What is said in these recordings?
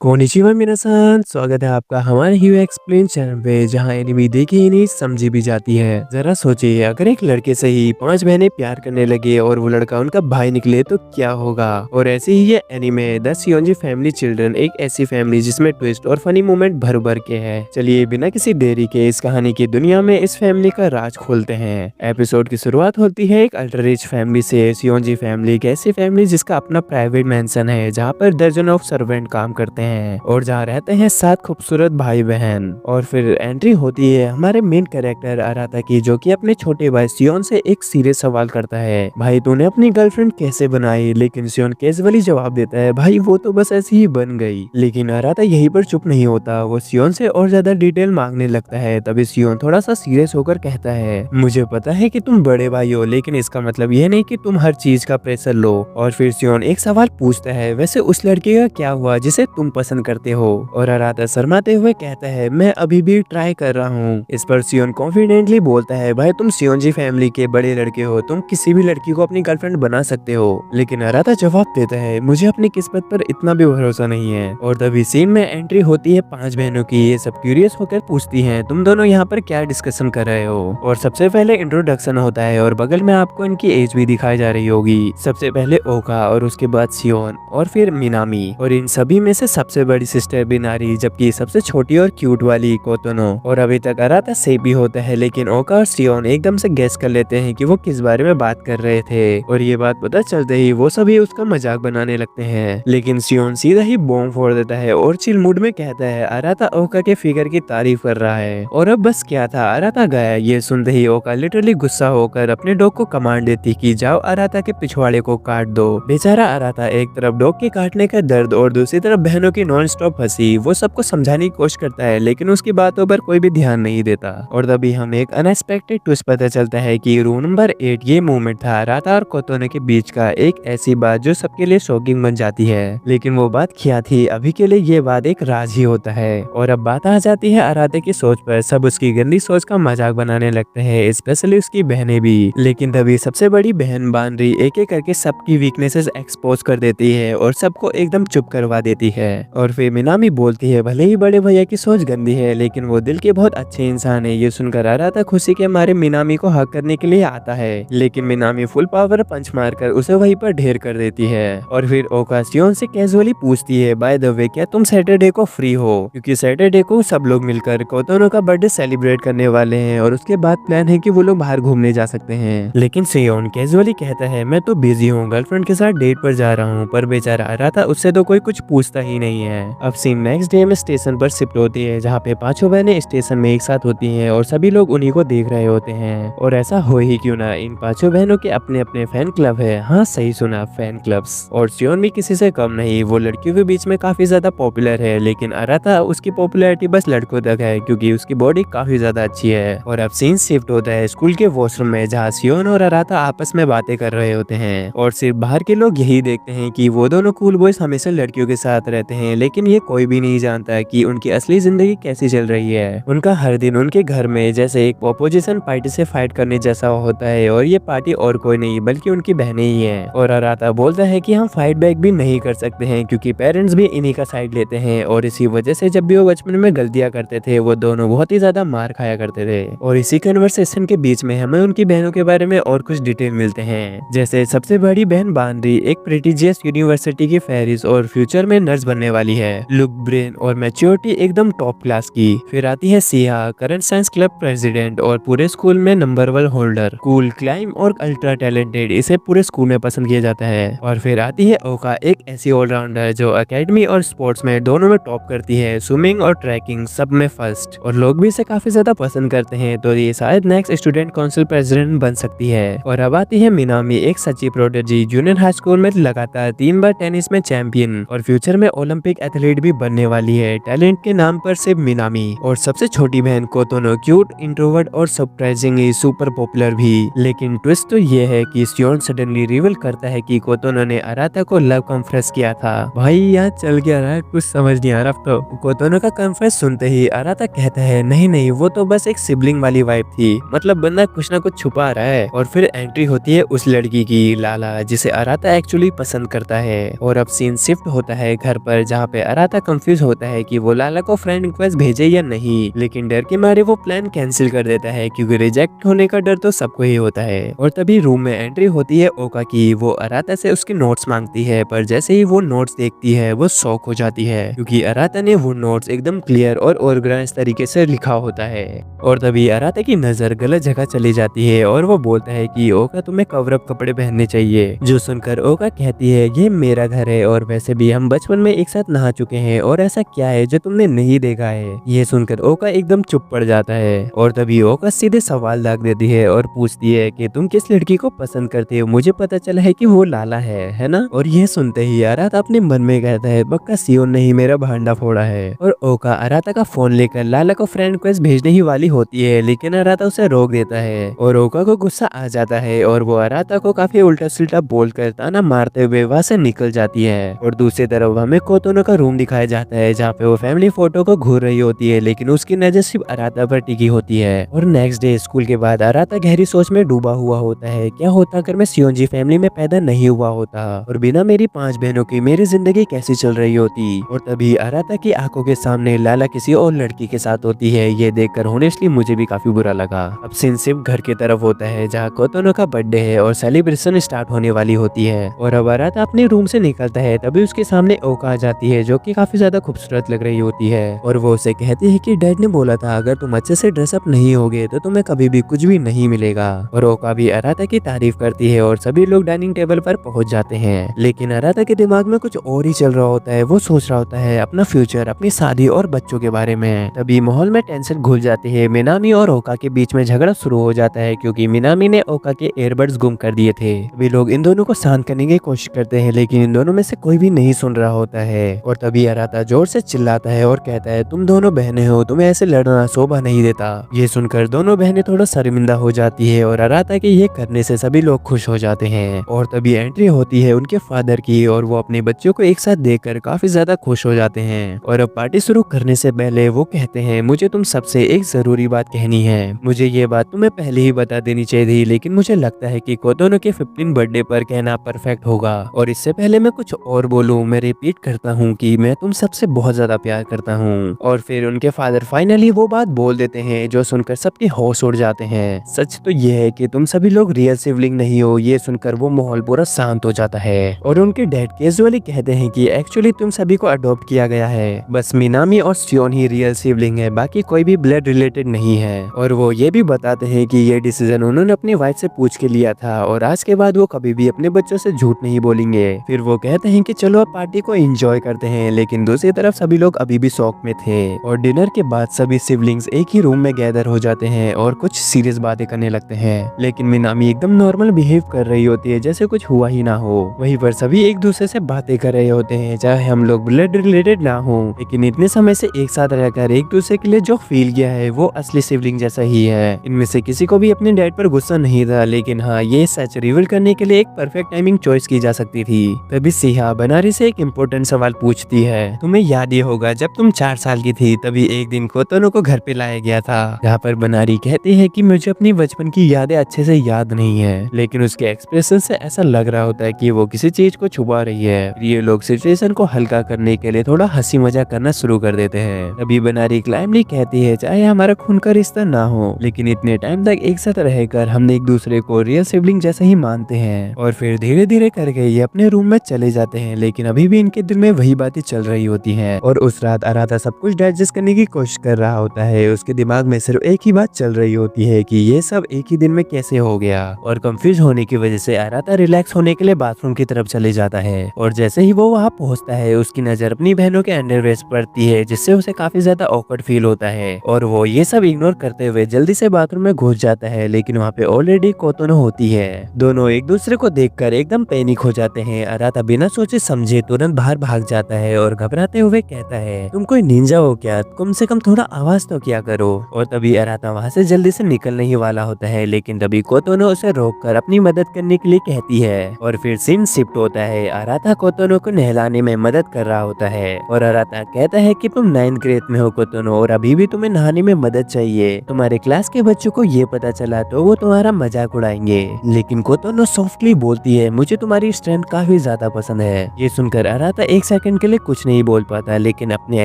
Konnichiwa मिनासान, स्वागत है आपका हमारे ह्यू एक्सप्लेन चैनल पे, जहां एनिमे देखी ही नहीं समझी भी जाती है। जरा सोचिए, अगर एक लड़के से ही 5 बहनें प्यार करने लगे और वो लड़का उनका भाई निकले तो क्या होगा। और ऐसे ही ये एनिमे द सियोंजी फैमिली चिल्ड्रन एक ऐसी फैमिली जिसमें ट्विस्ट और फनी मोमेंट भर भर के है। चलिए बिना किसी देरी के इस कहानी की दुनिया में इस फैमिली का राज खोलते हैं। एपिसोड की शुरुआत होती है एक अल्ट्रा रिच फैमिली से। सियोंजी फैमिली एक ऐसी फैमिली जिसका अपना प्राइवेट मेंशन है, जहाँ पर दर्जन ऑफ सर्वेंट काम करते हैं और जहाँ रहते हैं 7 खूबसूरत भाई बहन। और फिर एंट्री होती है हमारे मेन कैरेक्टर अराता की, जो कि अपने छोटे भाई सियोन से एक सीरियस सवाल करता है, भाई तूने अपनी गर्लफ्रेंड कैसे बनाई। लेकिन सियोन कैजुअली जवाब देता है, भाई वो तो बस ऐसी ही बन गई। लेकिन अराता यहीं पर चुप नहीं होता, वो सियोन से और ज्यादा डिटेल मांगने लगता है। तभी सियोन थोड़ा सा सीरियस होकर कहता है, मुझे पता है कि तुम बड़े भाई हो, लेकिन इसका मतलब यह नहीं कि तुम हर चीज का प्रेशर लो। और फिर सियोन एक सवाल पूछता है, वैसे उस लड़के का क्या हुआ जिसे तुम पसंद करते हो। और अराता शर्माते हुए कहता है, मैं अभी भी ट्राई कर रहा हूँ। इस पर सियोन कॉन्फिडेंटली बोलता है, भाई तुम सियोंजी फैमिली के बड़े लड़के हो, तुम किसी भी लड़की को अपनी गर्लफ्रेंड बना सकते हो। लेकिन अराता जवाब देता है, मुझे अपनी किस्मत पर इतना भी भरोसा नहीं है। और तभी सीन में एंट्री होती है 5 बहनों की। ये सब क्यूरियस होकर पूछती हैं, तुम दोनों यहाँ पर क्या डिस्कशन कर रहे हो। और सबसे पहले इंट्रोडक्शन होता है और बगल में आपको इनकी एज भी दिखाई जा रही होगी। सबसे पहले ओका और उसके बाद सियोन और फिर मिनामी। और इन सभी में से सबसे बड़ी सिस्टर बिनारी, जबकि सबसे छोटी और क्यूट वाली कोतोनो। और अभी तक अराता सेफ भी होता है, लेकिन ओका और सियोन एकदम से गेस कर लेते हैं कि वो किस बारे में बात कर रहे थे। और ये बात पता चलते ही वो सभी उसका मजाक बनाने लगते हैं। लेकिन सियोन सीधा ही बॉम्ब फोड़ देता है और चिल मूड में कहता है, अराता ओका के फिगर की तारीफ कर रहा है। और अब बस क्या था, अराता गया। ये सुनते ही ओका लिटरली गुस्सा होकर अपने डॉग को कमांड देती कि जाओ अराता के पिछवाड़े को काट दो। बेचारा अराता एक तरफ डॉग के काटने का दर्द और दूसरी तरफ बहनों की नॉन स्टॉप हंसी, वो सबको समझाने की कोशिश करता है, लेकिन उसकी बातों पर कोई भी ध्यान नहीं देता। और तभी हमें एक अनएक्सपेक्टेड ट्विस्ट पता चलता है कि रूम नंबर 8 ये मूवमेंट था अराता और कोतोने के बीच का एक ऐसी बात जो सबके लिए शॉकिंग बन जाती है। लेकिन वो बात क्या थी, अभी के लिए ये बात एक राज ही होता है। और अब बात आ जाती है अराते की सोच पर। सब उसकी गंदी सोच का मजाक बनाने लगते हैं, स्पेशली उसकी बहनें भी। लेकिन तभी सबसे बड़ी बहन बानरी एक एक करके सबकी वीकनेसेस एक्सपोज कर देती है और सबको एकदम चुप करवा देती है। और फिर मिनामी बोलती है, भले ही बड़े भैया की सोच गंदी है, लेकिन वो दिल के बहुत अच्छे इंसान है। ये सुनकर अराता खुशी के मारे मिनामी को हक करने के लिए आता है, लेकिन मिनामी फुल पावर पंच मारकर उसे वहीं पर ढेर कर देती है। और फिर ओका सियोन से कैजुअली पूछती है, बाय द वे क्या तुम सैटरडे को फ्री हो, क्योंकि सैटरडे को सब लोग मिलकर कोतोनो का बर्थडे सेलिब्रेट करने वाले हैं और उसके बाद प्लान है कि वो लोग बाहर घूमने जा सकते हैं। लेकिन सियोन कैजुअली कहता है, मैं तो बिजी हूँ, गर्लफ्रेंड के साथ डेट पर जा रहा हूँ। पर बेचारा अराता उससे तो कोई कुछ पूछता ही नहीं है। अब सीन नेक्स्ट डे में स्टेशन पर शिफ्ट होती है, जहाँ पे 5 बहनें स्टेशन में एक साथ होती हैं और सभी लोग उन्हीं को देख रहे होते हैं। और ऐसा हो ही क्यों ना, इन 5 बहनों के अपने अपने फैन क्लब है। हाँ सही सुना, फैन क्लब्स। और सियोन भी किसी से कम नहीं, वो लड़कियों के बीच में काफी ज्यादा पॉपुलर है। लेकिन अराता उसकी पॉपुलैरिटी बस लड़कों तक है, क्योंकि उसकी बॉडी काफी ज्यादा अच्छी है। और अब सीन शिफ्ट होता है स्कूल के वॉशरूम में, जहाँ सियोन और अराता आपस में बातें कर रहे होते हैं। और सिर्फ बाहर के लोग यही देखते हैं कि वो दोनों कूल बॉयज हमेशा लड़कियों के साथ रहते हैं, लेकिन ये कोई भी नहीं जानता कि उनकी असली जिंदगी कैसी चल रही है। उनका हर दिन उनके घर में जैसे एक ऑपोजिशन पार्टी से फाइट करने जैसा होता है, और ये पार्टी और कोई नहीं बल्कि उनकी बहनें ही हैं। और अराता बोलता है कि हम फाइट बैक भी नहीं कर सकते हैं, क्योंकि पेरेंट्स भी इन्हीं का साइड लेते हैं। और इसी वजह से जब भी वो बचपन में गलतियां करते थे, वो दोनों बहुत ही ज्यादा मार खाया करते थे। और इसी कन्वर्सेशन के बीच में हमें उनकी बहनों के बारे में और कुछ डिटेल मिलते हैं, जैसे सबसे बड़ी बहन बानरी एक प्रेस्टिजियस यूनिवर्सिटी की फेरिस और फ्यूचर में नर्स बनने वाली है। लुक, ब्रेन और मैच्योरिटी एकदम टॉप क्लास की। फिर आती है Siya, current science club president और पूरे स्कूल में नंबर 1 होल्डर, कूल, क्लाइम और अल्ट्रा टैलेंटेड, इसे पूरे स्कूल में पसंद किया जाता है। और फिर आती है ओका, एक ऐसी ऑलराउंडर जो एकेडमी और स्पोर्ट्स में दोनों में टॉप करती है, स्विमिंग और ट्रैकिंग सब में फर्स्ट। और लोग भी इसे काफी ज्यादा पसंद करते हैं, तो ये शायद नेक्स्ट स्टूडेंट काउंसिल प्रेसिडेंट बन सकती है। और अब आती है मिनामी, एक सच्ची प्रोडिजी, जूनियर हाई स्कूल में लगातार 3 बार टेनिस में चैंपियन और फ्यूचर में ओलंपिक एथलीट भी बनने वाली है। टैलेंट के नाम पर सिर्फ मिनामी। और सबसे छोटी बहन कोतोनो, क्यूट, इंट्रोवर्ट और सरप्राइजिंगली सुपर पॉपुलर भी। लेकिन ट्विस्ट तो ये है कि सियोन सडनली रिवील करता है कि कोतोनो ने अराता को लव कन्फेस किया था। भाई यहाँ चल क्या रहा है, कुछ समझ नहीं आ रहा। तो कोतोनो का कन्फेस सुनते ही अराता कहता है, नहीं नहीं वो तो बस एक सिबलिंग वाली वाइब थी, मतलब बंदा कुछ ना कुछ छुपा रहा है। और फिर एंट्री होती है उस लड़की की, लाला, जिसे अराता एक्चुअली पसंद करता है। और अब सीन शिफ्ट होता है घर पर, जहाँ पे अराता कंफ्यूज होता है कि वो लाला को फ्रेंड रिक्वेस्ट भेजे या नहीं, लेकिन डर के मारे वो प्लान कैंसिल कर देता है क्योंकि रिजेक्ट होने का डर तो सबको ही होता है। और तभी रूम में एंट्री होती है ओका की। वो अराता से उसके नोट्स मांगती है, पर जैसे ही वो नोट्स देखती है वो शॉक हो जाती है क्योंकि अराता ने वो नोट्स एकदम क्लियर और ऑर्गेनाइज तरीके से लिखा होता है। और तभी अराता की नजर गलत जगह चली जाती है और वो बोलता है कि ओका तुम्हें कवर अप कपड़े पहनने चाहिए। जो सुनकर ओका कहती है ये मेरा घर है और वैसे भी हम बचपन में एक साथ नहा चुके हैं और ऐसा क्या है जो तुमने नहीं देखा है। ये सुनकर ओका एकदम चुप पड़ जाता है और तभी ओका सीधे सवाल दाग देती है और पूछती है कि तुम किस लड़की को पसंद करते हो, मुझे पता चला है कि वो लाला है ना। और ये सुनते ही अराता अपने मन में कहता है पक्का सियोन ने ही मेरा भांडा फोड़ा है। और ओका अराता का फोन लेकर लाला को फ्रेंड रिक्वेस्ट भेजने ही वाली होती है, लेकिन अराता उसे रोक देता है और ओका को गुस्सा आ जाता है और वो अराता को काफी उल्टा सुल्टा बोलकर ताना मारते हुए वहां से निकल जाती है। और दूसरी तरफ हमें कोतोनो का रूम दिखाया जाता है जहाँ पे वो फैमिली फोटो को घूर रही होती है, लेकिन उसकी नजर सिर्फ अराता पर टिकी होती है। और नेक्स्ट डे स्कूल के बाद अराता गहरी सोच में डूबा हुआ होता है, क्या होता अगर मैं सियोंजी फैमिली में पैदा नहीं हुआ होता और बिना मेरी 5 बहनों की मेरी जिंदगी कैसी चल रही होती। और तभी अराता की आंखों के सामने लाला किसी और लड़की के साथ होती है। ये देखकर होनेस्टली मुझे भी काफी बुरा लगा। अब सीन सिर्फ घर की तरफ होता है जहाँ कोतोनो का बर्थडे है और सेलिब्रेशन स्टार्ट होने वाली होती है। और अब अराता अपने रूम से निकलता है तभी उसके सामने ओका आ जाती है जो कि काफी ज्यादा खूबसूरत लग रही होती है। और वो उसे कहती है कि डैड ने बोला था अगर तुम अच्छे से ड्रेसअप नहीं होगे तो तुम्हें कभी भी कुछ भी नहीं मिलेगा। और ओका भी अराता की तारीफ करती है और सभी लोग डाइनिंग टेबल पर पहुंच जाते हैं, लेकिन अराता के दिमाग में कुछ और ही चल रहा होता है। वो सोच रहा होता है अपना फ्यूचर, अपनी शादी और बच्चों के बारे में। तभी माहौल में टेंशन घुल जाती है। मिनामी और ओका के बीच में झगड़ा शुरू हो जाता है क्योंकि मिनामी ने ओका के एयरबड्स गुम कर दिए थे। तभी लोग इन दोनों को शांत करने की कोशिश करते हैं, लेकिन इन दोनों में से कोई भी नहीं सुन रहा होता है। और तभी अराता जोर से चिल्लाता है और कहता है तुम दोनों बहनें हो, तुम्हें ऐसे लड़ना शोभा नहीं देता। ये सुनकर दोनों बहनें थोड़ा शर्मिंदा हो जाती है और अराता के ये करने से सभी लोग खुश हो जाते हैं। और तभी एंट्री होती है उनके फादर की और वो अपने बच्चों को एक साथ देखकर काफी ज्यादा खुश हो जाते हैं। और अब पार्टी शुरू करने से पहले वो कहते हैं मुझे तुम सबसे एक जरूरी बात कहनी है। मुझे ये बात तुम्हें पहले ही बता देनी चाहिए थी, लेकिन मुझे लगता है कि कोतोनो के 15 बर्थडे पर कहना परफेक्ट होगा। और इससे पहले मैं कुछ और बोलूं, मैं रिपीट करता हूँ कि मैं तुम सबसे बहुत ज्यादा प्यार करता हूँ। और फिर उनके फादर फाइनली वो बात बोल देते हैं जो सुनकर सबके होश उड़ जाते हैं। सच तो ये है कि तुम सभी लोग रियल सिबलिंग नहीं हो। ये सुनकर वो माहौल पूरा शांत हो जाता है और उनके डैड कैजुअली कहते हैं कि एक्चुअली तुम सभी को अडॉप्ट किया गया है, बस मिनामी और सियोन ही रियल सिबलिंग है, बाकी कोई भी ब्लड रिलेटेड नहीं है। और वो ये भी बताते हैं कि ये डिसीजन उन्होंने अपनी वाइफ से पूछ के लिया था और आज के बाद वो कभी भी अपने बच्चों से झूठ नहीं बोलेंगे। फिर वो कहते हैं कि चलो अब पार्टी को एंजॉय करते हैं, लेकिन दूसरी तरफ सभी लोग अभी भी शौक में थे। और डिनर के बाद सभी सिबलिंग्स एक ही रूम में गैदर हो जाते हैं और कुछ सीरियस बातें करने लगते हैं, लेकिन मिनामी एकदम नॉर्मल बिहेव कर रही होती है जैसे कुछ हुआ ही ना हो। वहीं पर सभी एक दूसरे से बातें कर रहे होते हैं चाहे हम लोग ब्लड रिलेटेड ना हो, लेकिन इतने समय से एक साथ रहकर एक दूसरे के लिए जो फील किया है वो असली सिबलिंग जैसा ही है। इनमें से किसी को भी अपने डैड पर गुस्सा नहीं था, लेकिन हाँ ये सच रिवील करने के लिए एक परफेक्ट टाइमिंग चॉइस की जा सकती थी। तभी सिहा बनारी से एक इम्पोर्टेंट सवाल पूछती है, तुम्हें याद ही होगा जब तुम 4 साल की थी तभी एक दिन कोतोनो को घर पे लाया गया था। जहाँ पर बनारी कहती है कि मुझे अपनी बचपन की यादें अच्छे से याद नहीं है, लेकिन उसके एक्सप्रेशन से ऐसा लग रहा होता है कि वो किसी चीज को छुपा रही है। ये लोग सिचुएशन को हल्का करने के लिए थोड़ा हंसी मजाक करना शुरू कर देते हैं। तभी बनारी क्लाइमली कहती है चाहे हमारा खून का रिश्ता ना हो, लेकिन इतने टाइम तक एक साथ रहकर हमने एक दूसरे को रियल सिबलिंग जैसा ही मानते हैं। और फिर धीरे धीरे करके ये अपने रूम में चले जाते हैं, लेकिन अभी भी इनके दिल में वही बातें चल रही होती हैं। और उस रात अराता सब कुछ डाइजेस्ट करने की कोशिश कर रहा होता है। उसके दिमाग में सिर्फ एक ही बात चल रही होती है कि ये सब एक ही दिन में कैसे हो गया। और कंफ्यूज होने की वजह से अराता रिलैक्स होने के लिए बाथरूम की तरफ चले जाता है। और जैसे ही वो वहाँ पहुँचता है उसकी नजर अपनी बहनों के अंडरवेयर पड़ती है, जिससे उसे काफी ज्यादा ऑकवर्ड फील होता है। और वो ये सब इग्नोर करते हुए जल्दी से बाथरूम में घुस जाता है, लेकिन वहाँ पे ऑलरेडी कोतोनो होती है। दोनों एक दूसरे को देखकर एकदम पैनिक हो जाते हैं। अराता बिना सोचे समझे तुरंत बाहर भाग जाता है और घबराते हुए कहता है तुम कोई निंजा हो क्या, कम से कम थोड़ा आवाज तो क्या करो। और तभी अराता वहाँ से जल्दी से निकलने ही वाला होता है, लेकिन तभी कोतोनो उसे रोककर अपनी मदद करने के लिए कहती है। और फिर सीन शिफ्ट होता है। अराता कोतोनो को नहलाने में मदद कर रहा होता है और अराता कहता है कि तुम 9th ग्रेड में हो कोतोनो और अभी भी तुम्हें नहाने में मदद चाहिए। तुम्हारे क्लास के बच्चों को ये पता चला तो वो तुम्हारा मजाक उड़ाएंगे। लेकिन कोतोनो सॉफ्टली बोलती है मुझे तुम्हारी स्ट्रेंथ काफी ज्यादा पसंद है। ये सुनकर अराता एक साइड सेकंड के लिए कुछ नहीं बोल पाता, लेकिन अपने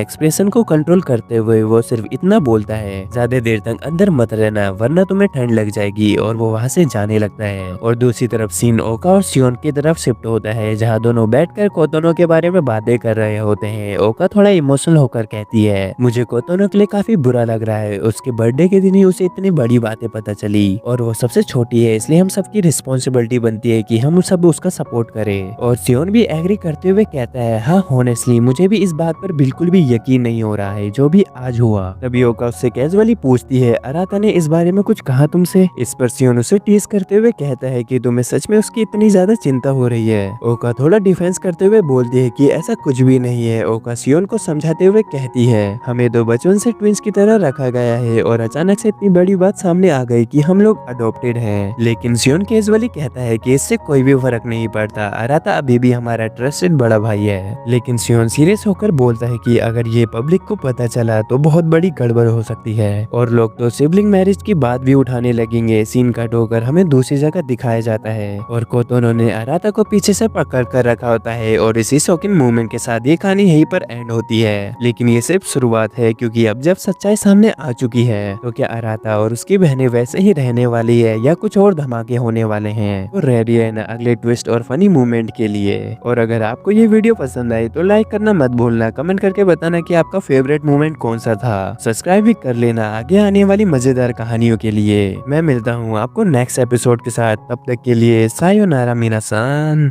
एक्सप्रेशन को कंट्रोल करते हुए वो सिर्फ इतना बोलता है, ज्यादा देर तक अंदर मत रहना वरना तुम्हें ठंड लग जाएगी, और वो वहाँ से जाने लगता है। और दूसरी तरफ सीन ओका और सियोन की तरफ शिफ्ट होता है, जहाँ दोनों बैठकर कोतोनो के बारे में बातें कर रहे होते हैं। ओका थोड़ा इमोशनल होकर कहती है, मुझे कोतोनो के लिए काफी बुरा लग रहा है, उसके बर्थडे के दिन ही उसे इतनी बड़ी बातें पता चली, और वो सबसे छोटी है, इसलिए हम सबकी रिस्पॉन्सिबिलिटी बनती है कि हम सब उसका सपोर्ट करें। और सियोन भी एग्री करते हुए कहता है, हाँ होनेस्टली मुझे भी इस बात पर बिल्कुल भी यकीन नहीं हो रहा है जो भी आज हुआ। तभी ओका उससे कैजुअली पूछती है, अराता ने इस बारे में कुछ कहा तुमसे? इस पर सियोन उसे टीज करते हुए कहता है कि तुम्हें सच में उसकी इतनी ज्यादा चिंता हो रही है। ओका थोड़ा डिफेंस करते हुए बोलती है कि ऐसा कुछ भी नहीं है। ओका सियोन को समझाते हुए कहती है, हमें दो बचपन से ट्विंस की तरह रखा गया है और अचानक से इतनी बड़ी बात सामने आ गई कि हम लोग अडॉप्टेड हैं। लेकिन सियोन कैजुअली कहता है कि इससे कोई भी फर्क नहीं पड़ता, अराता अभी भी हमारा ट्रस्टेड बड़ा भाई है। लेकिन सियोन सीरियस होकर बोलता है कि अगर ये पब्लिक को पता चला तो बहुत बड़ी गड़बड़ हो सकती है, और लोग तो सिबलिंग मैरिज की बात भी उठाने लगेंगे। सीन कट होकर हमें दूसरी जगह दिखाया जाता है, और कोतोनो ने अराता को पीछे से पकड़ कर रखा होता है, और इसी शॉकिंग मूवमेंट के साथ ये कहानी यहीं पर एंड होती है। लेकिन ये सिर्फ शुरुआत है, क्योंकि अब जब सच्चाई सामने आ चुकी है तो क्या अराता और उसकी बहनें वैसे ही रहने वाली है या कुछ और धमाके होने वाले हैं? तो रेडी है ना अगले ट्विस्ट और फनी मूवमेंट के लिए। और अगर आपको ये वीडियो पसंद आई तो लाइक करना मत भूलना, कमेंट करके बताना कि आपका फेवरेट मूवमेंट कौन सा था। सब्सक्राइब भी कर लेना आगे आने वाली मजेदार कहानियों के लिए। मैं मिलता हूँ आपको नेक्स्ट एपिसोड के साथ, तब तक के लिए सायोनारा मीना सान।